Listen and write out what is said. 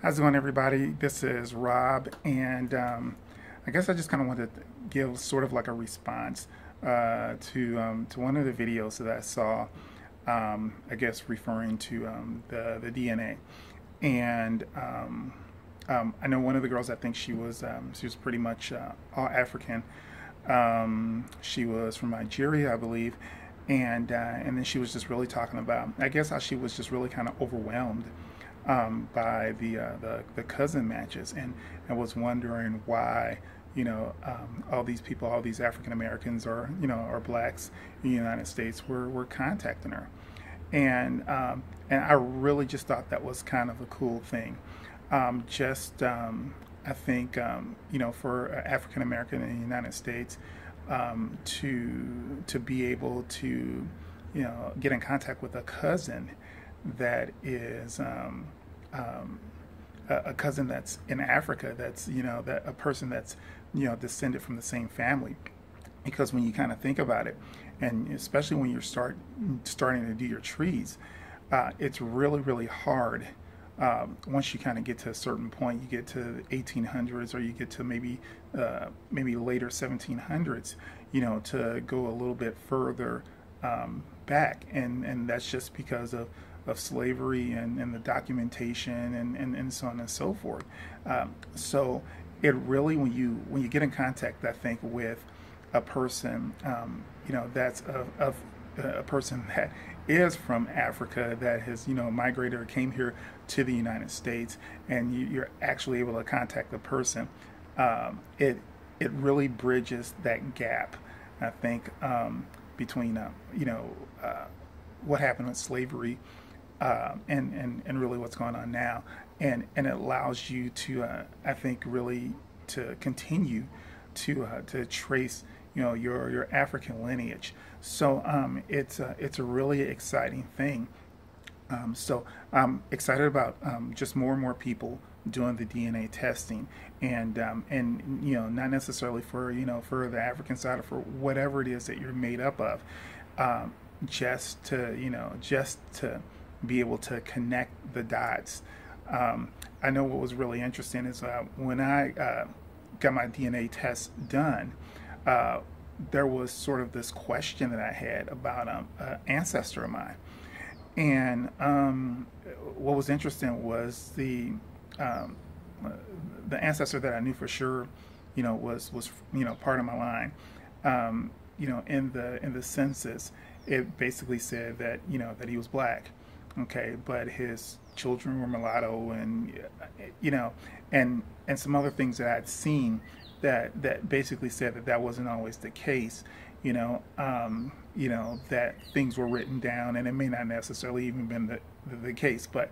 How's it going, everybody? This is Rob, and I guess I just kind of wanted to give sort of like a response to one of the videos that I saw. I guess referring to the DNA, and I know one of the girls. I think she was pretty much all African. She was from Nigeria, I believe, and then she was just really talking about, I guess, how she was just really kind of overwhelmed by the cousin matches, and was wondering why all these people, all these African Americans or blacks in the United States were contacting her, and I really just thought that was kind of a cool thing. I think for African American in the United States, to be able to get in contact with a cousin that is a cousin that's in Africa, that's that a person that's descended from the same family. Because when you kind of think about it, and especially when you're starting to do your trees, it's really hard. Once you kind of get to a certain point, you get to the 1800s, or you get to maybe later 1700s, to go a little bit further back, and that's just because of slavery and the documentation and so on and so forth. So it really, when you get in contact, I think, with a person, that's of a person that is from Africa, that has migrated or came here to the United States, and you're actually able to contact the person. It really bridges that gap, I think, between what happened with slavery and really what's going on now, and it allows you to I think really to continue to trace your African lineage. So it's a really exciting thing. So I'm excited about just more and more people doing the DNA testing, and not necessarily for the African side, or for whatever it is that you're made up of, just to be able to connect the dots. I know what was really interesting is when I got my DNA test done, there was sort of this question that I had about an ancestor of mine. And what was interesting was the ancestor that I knew for sure, was part of my line. In the census, it basically said that that he was black, okay, but his children were mulatto, and some other things that I'd seen that basically said that wasn't always the case. That things were written down, and it may not necessarily even been the case, but